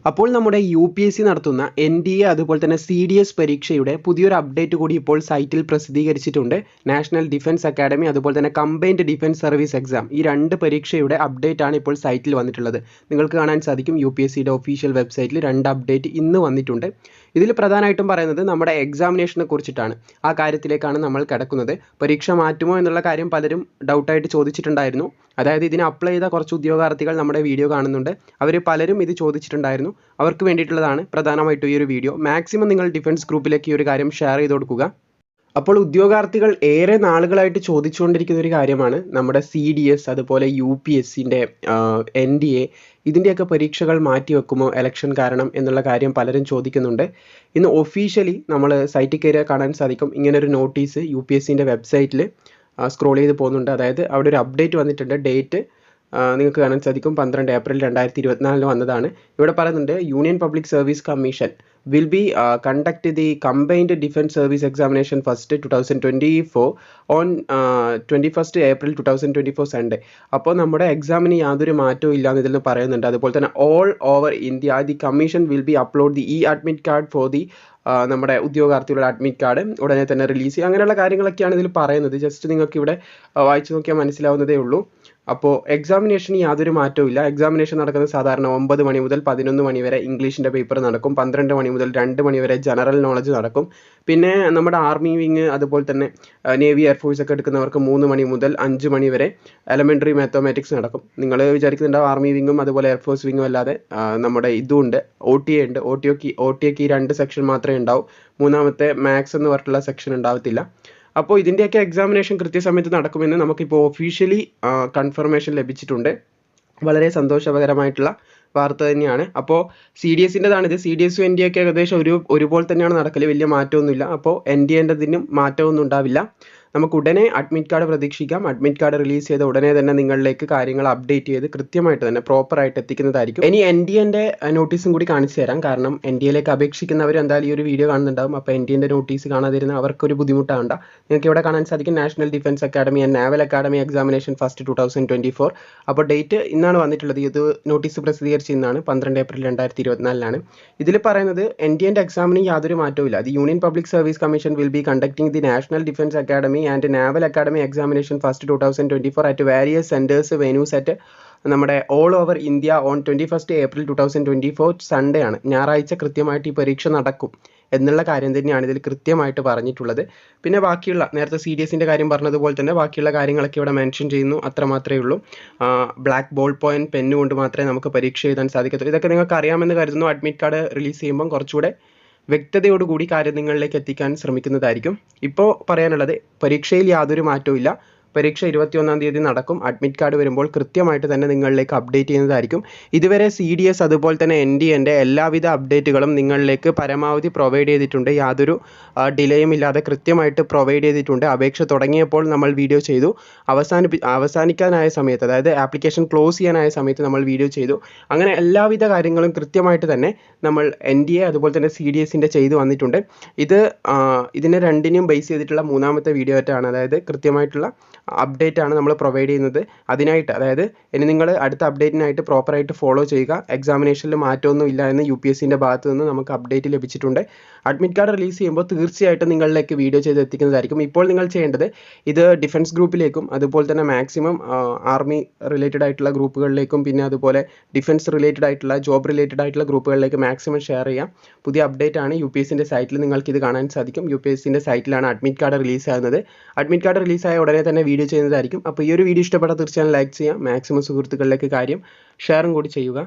അപ്പോൾ നമ്മുടെ UPSC നടത്തുന്ന NDA അതുപോലെ തന്നെ CDS പരീക്ഷയുടെ പുതിയൊരു അപ്ഡേറ്റ് കൂടി ഇപ്പോൾ സൈറ്റിൽ പ്രസിദ്ധീകരിച്ചിട്ടുണ്ട്. നാഷണൽ ഡിഫൻസ് അക്കാഡമി അതുപോലെ തന്നെ കമ്പൈൻഡ് ഡിഫൻസ് സർവീസ് എക്സാം ഈ രണ്ട് പരീക്ഷയുടെ അപ്ഡേറ്റ് ആണ് ഇപ്പോൾ സൈറ്റിൽ വന്നിട്ടുള്ളത്. നിങ്ങൾക്ക് കാണാൻ സാധിക്കും UPSCയുടെ ഒഫീഷ്യൽ വെബ്സൈറ്റിൽ രണ്ട് അപ്ഡേറ്റ് ഇന്ന് വന്നിട്ടുണ്ട്. ഇതിൽ പ്രധാനമായിട്ടും പറയുന്നത് നമ്മുടെ എക്സാമിനേഷനെ കുറിച്ചിട്ടാണ്. ആ കാര്യത്തിലേക്കാണ് നമ്മൾ കിടക്കുന്നത്. പരീക്ഷ മാറ്റുമോ എന്നുള്ള കാര്യം പലരും ഡൗട്ടായിട്ട് ചോദിച്ചിട്ടുണ്ടായിരുന്നു. അതായത് ഇതിന് അപ്ലൈ ചെയ്ത കുറച്ച് ഉദ്യോഗാർത്ഥികൾ നമ്മുടെ വീഡിയോ കാണുന്നുണ്ട്. അവർ പലരും ഇത് ചോദിച്ചിട്ടുണ്ടായിരുന്നു. അവർക്ക് വേണ്ടിയിട്ടുള്ളതാണ് പ്രധാനമായിട്ടും ഈ ഒരു വീഡിയോ. മാക്സിമം നിങ്ങൾ ഡിഫൻസ് ഗ്രൂപ്പിലേക്ക് ഈ ഒരു കാര്യം ഷെയർ ചെയ്ത് കൊടുക്കുക. അപ്പോൾ ഉദ്യോഗാർത്ഥികൾ ഏറെ നാളുകളായിട്ട് ചോദിച്ചുകൊണ്ടിരിക്കുന്ന ഒരു കാര്യമാണ് നമ്മുടെ CDS അതുപോലെ UPSCൻ്റെ NDA ഇതിൻ്റെയൊക്കെ പരീക്ഷകൾ മാറ്റിവെക്കുമോ ഇലക്ഷൻ കാരണം എന്നുള്ള കാര്യം പലരും ചോദിക്കുന്നുണ്ട്. ഇന്ന് ഒഫീഷ്യലി നമ്മൾ സൈറ്റിൽ കയറിയാൽ കാണാൻ സാധിക്കും ഇങ്ങനൊരു നോട്ടീസ് UPSCൻ്റെ വെബ്സൈറ്റിൽ സ്ക്രോൾ ചെയ്ത് പോകുന്നുണ്ട്. അതായത് അവിടെ ഒരു അപ്ഡേറ്റ് വന്നിട്ടുണ്ട്. ഡേറ്റ് നിങ്ങൾക്ക് കാണാൻ സാധിക്കും 12 ഏപ്രിൽ 2024 വന്നതാണ്. ഇവിടെ പറയുന്നുണ്ട് union Public Service commission will be conduct the combined defense service examination first 2024 on 21st April 2024 Sunday. അപ്പോൾ നമ്മുടെ എക്സാമിന് യാതൊരു മാറ്റവും ഇല്ല എന്ന് ഇതിൽ പറയുന്നുണ്ട്. അതുപോലെ തന്നെ all over India the commission will be upload the e-admit card for the നമ്മുടെ ഉദ്യോഗാർത്ഥികളുടെ അഡ്മിറ്റ് കാർഡ് ഉടനെ തന്നെ റിലീസ് ചെയ്യുക. അങ്ങനെയുള്ള കാര്യങ്ങളൊക്കെയാണ് ഇതിൽ പറയുന്നത്. ജസ്റ്റ് നിങ്ങൾക്ക് ഇവിടെ വായിച്ചു നോക്കിയാൽ മനസ്സിലാവുന്നതേ ഉള്ളൂ. അപ്പോൾ എക്സാമിനേഷന് യാതൊരു മാറ്റവും ഇല്ല. എക്സാമിനേഷൻ നടക്കുന്നത് സാധാരണ 9 മണി മുതൽ 11 മണി വരെ ഇംഗ്ലീഷിൻ്റെ പേപ്പർ നടക്കും. 12 മണി മുതൽ 2 മണി വരെ ജനറൽ നോളജ് നടക്കും. പിന്നെ നമ്മുടെ ആർമി വിങ് അതുപോലെ തന്നെ നേവി എയർഫോഴ്സ് ഒക്കെ എടുക്കുന്നവർക്ക് 3 മണി മുതൽ 5 മണി വരെ എലമെൻ്ററി മാത്തമാറ്റിക്സ് നടക്കും. നിങ്ങൾ വിചാരിക്കുന്നുണ്ടാവും ആർമി വിങ്ങും അതുപോലെ എയർഫോഴ്സ് വിങ്ങും അല്ലാതെ നമ്മുടെ ഇതുണ്ട് OTA ഉണ്ട്. OTA ഈ 2 സെക്ഷൻ മാത്രമേ ഉണ്ടാവൂ. മൂന്നാമത്തെ മാത്സ് എന്ന് പറഞ്ഞിട്ടുള്ള സെക്ഷൻ ഉണ്ടാവത്തില്ല. അപ്പോൾ ഇതിൻ്റെയൊക്കെ എക്സാമിനേഷൻ കൃത്യസമയത്ത് നടക്കുമെന്ന് നമുക്കിപ്പോൾ ഒഫീഷ്യലി കൺഫർമേഷൻ ലഭിച്ചിട്ടുണ്ട്. വളരെ സന്തോഷകരമായിട്ടുള്ള വാർത്ത തന്നെയാണ്. അപ്പോൾ CDSൻ്റെതാണിത്. CDS NDA ഒക്കെ ഏകദേശം ഒരുപോലെ തന്നെയാണ് നടക്കല്. വലിയ മാറ്റമൊന്നുമില്ല. അപ്പോൾ NDAൻ്റെതിനും മാറ്റമൊന്നും ഉണ്ടാവില്ല. നമുക്ക് ഉടനെ അഡ്മിറ്റ് കാർഡ് പ്രതീക്ഷിക്കാം. അഡ്മിറ്റ് കാർഡ് റിലീസ് ചെയ്ത ഉടനെ തന്നെ നിങ്ങളിലേക്ക് കാര്യങ്ങൾ അപ്ഡേറ്റ് ചെയ്ത് കൃത്യമായിട്ട് തന്നെ പ്രോപ്പറായിട്ട് എത്തിക്കുന്നതായിരിക്കും. ഇനി NDAൻ്റെ നോട്ടീസും കൂടി കാണിച്ചു തരാം. കാരണം NDAയിലേക്ക് അപേക്ഷിക്കുന്നവർ എന്തായാലും ഈ ഒരു വീഡിയോ കാണുന്നുണ്ടാവും. അപ്പോൾ NDAൻ്റെ നോട്ടീസ് കാണാതിരുന്ന അവർക്കൊരു ബുദ്ധിമുട്ടാവണ്ട. നിങ്ങൾക്ക് ഇവിടെ കാണാൻ സാധിക്കും national Defence Academy and Naval Academy examination first 2024. അപ്പോൾ ഡേറ്റ് ഇന്നാണ് വന്നിട്ടുള്ളത്. ഇത് നോട്ടീസ് പ്രസിദ്ധീകരിച്ച ഇന്നാണ് 12 ഏപ്രിൽ 2024. ഇതിൽ പറയുന്നത് NDAൻ്റെ എക്സാമിന് യാതൊരു മാറ്റവും ഇല്ല. The Union Public Service Commission will be conducting the National Defence Academy and Naval Academy examination first 2024 at various centres venues at നമ്മുടെ all over India on 21st April 2024 Sunday ആണ്. ഞായറാഴ്ച കൃത്യമായിട്ട് ഈ പരീക്ഷ നടക്കും എന്നുള്ള കാര്യം തന്നെയാണ് ഇതിൽ കൃത്യമായിട്ട് പറഞ്ഞിട്ടുള്ളത്. പിന്നെ ബാക്കിയുള്ള നേരത്തെ CDSൻ്റെ കാര്യം പറഞ്ഞതുപോലെ തന്നെ ബാക്കിയുള്ള കാര്യങ്ങളൊക്കെ ഇവിടെ മെൻഷൻ ചെയ്യുന്നു. അത്ര മാത്രമേ ഉള്ളൂ. ബ്ലാക്ക് ബോൾ പോയിന്റ് പെന്ന് കൊണ്ട് മാത്രമേ നമുക്ക് പരീക്ഷ എഴുതാൻ സാധിക്കത്തുള്ളൂ. ഇതൊക്കെ നിങ്ങൾക്ക് അറിയാമെന്ന് കരുതുന്നു. അഡ്മിറ്റ് കാർഡ് റിലീസ് ചെയ്യുമ്പം കുറച്ചുകൂടെ വ്യക്തതയോടുകൂടി കാര്യം നിങ്ങളിലേക്ക് എത്തിക്കാൻ ശ്രമിക്കുന്നതായിരിക്കും. ഇപ്പോൾ പറയാനുള്ളത് പരീക്ഷയിൽ യാതൊരു മാറ്റവും ഇല്ല. പരീക്ഷ 21-ാം തീയതി നടക്കും. അഡ്മിറ്റ് കാർഡ് വരുമ്പോൾ കൃത്യമായിട്ട് തന്നെ നിങ്ങളിലേക്ക് അപ്ഡേറ്റ് ചെയ്യുന്നതായിരിക്കും. ഇതുവരെ CDS അതുപോലെ തന്നെ NDAൻ്റെ എല്ലാവിധ അപ്ഡേറ്റുകളും നിങ്ങളിലേക്ക് പരമാവധി പ്രൊവൈഡ് ചെയ്തിട്ടുണ്ട്. യാതൊരു ഡിലേയും ഇല്ലാതെ കൃത്യമായിട്ട് പ്രൊവൈഡ് ചെയ്തിട്ടുണ്ട്. അപേക്ഷ തുടങ്ങിയപ്പോൾ നമ്മൾ വീഡിയോ ചെയ്തു. അവസാനിക്കാനായ സമയത്ത് അതായത് ആപ്ലിക്കേഷൻ ക്ലോസ് ചെയ്യാനായ സമയത്ത് നമ്മൾ വീഡിയോ ചെയ്തു. അങ്ങനെ എല്ലാവിധ കാര്യങ്ങളും കൃത്യമായിട്ട് തന്നെ നമ്മൾ NDA അതുപോലെ തന്നെ CDSൻ്റെ ചെയ്തു വന്നിട്ടുണ്ട്. ഇതിനെ രണ്ടിനെയും ബേസ് ചെയ്തിട്ടുള്ള മൂന്നാമത്തെ വീഡിയോ ആയിട്ടാണ്. അതായത് കൃത്യമായിട്ടുള്ള അപ്ഡേറ്റ് ആണ് നമ്മൾ പ്രൊവൈഡ് ചെയ്യുന്നത്. അതിനായിട്ട് അതായത് ഇനി നിങ്ങൾ അടുത്ത അപ്ഡേറ്റിനായിട്ട് പ്രോപ്പറായിട്ട് ഫോളോ ചെയ്യുക. എക്സാമിനേഷനിൽ മാറ്റമൊന്നും ഇല്ല എന്ന് UPSCൻ്റെ ഭാഗത്ത് നിന്ന് നമുക്ക് അപ്ഡേറ്റ് ലഭിച്ചിട്ടുണ്ട്. അഡ്മിറ്റ് കാർഡ് റിലീസ് ചെയ്യുമ്പോൾ തീർച്ചയായിട്ടും നിങ്ങളിലേക്ക് വീഡിയോ ചെയ്ത് എത്തിക്കുന്നതായിരിക്കും. ഇപ്പോൾ നിങ്ങൾ ചെയ്യേണ്ടത് ഇത് ഡിഫൻസ് ഗ്രൂപ്പിലേക്കും അതുപോലെ തന്നെ മാക്സിമം ആർമി റിലേറ്റഡ് ആയിട്ടുള്ള ഗ്രൂപ്പുകളിലേക്കും പിന്നെ അതുപോലെ ഡിഫൻസ് റിലേറ്റഡ് ആയിട്ടുള്ള ജോബ് റിലേറ്റഡ് ആയിട്ടുള്ള ഗ്രൂപ്പുകളിലേക്ക് മാക്സിമം ഷെയർ ചെയ്യാം. പുതിയ അപ്ഡേറ്റ് ആണ്. UPSCൻ്റെ സൈറ്റിൽ നിങ്ങൾക്ക് ഇത് കാണാൻ സാധിക്കും. UPSCൻ്റെ സൈറ്റിലാണ് അഡ്മിറ്റ് കാർഡ് റിലീസ് ആകുന്നത്. അഡ്മിറ്റ് കാർഡ് റിലീസായ ഉടനെ തന്നെ വീഡിയോ ചെയ്യുന്നതായിരിക്കും. അപ്പോൾ ഈ ഒരു വീഡിയോ ഇഷ്ടപ്പെട്ടാൽ തീർച്ചയായും ലൈക്ക് ചെയ്യാം. മാക്സിമം സുഹൃത്തുക്കളിലേക്ക് കാര്യം ഷെയറും കൂടി ചെയ്യുക.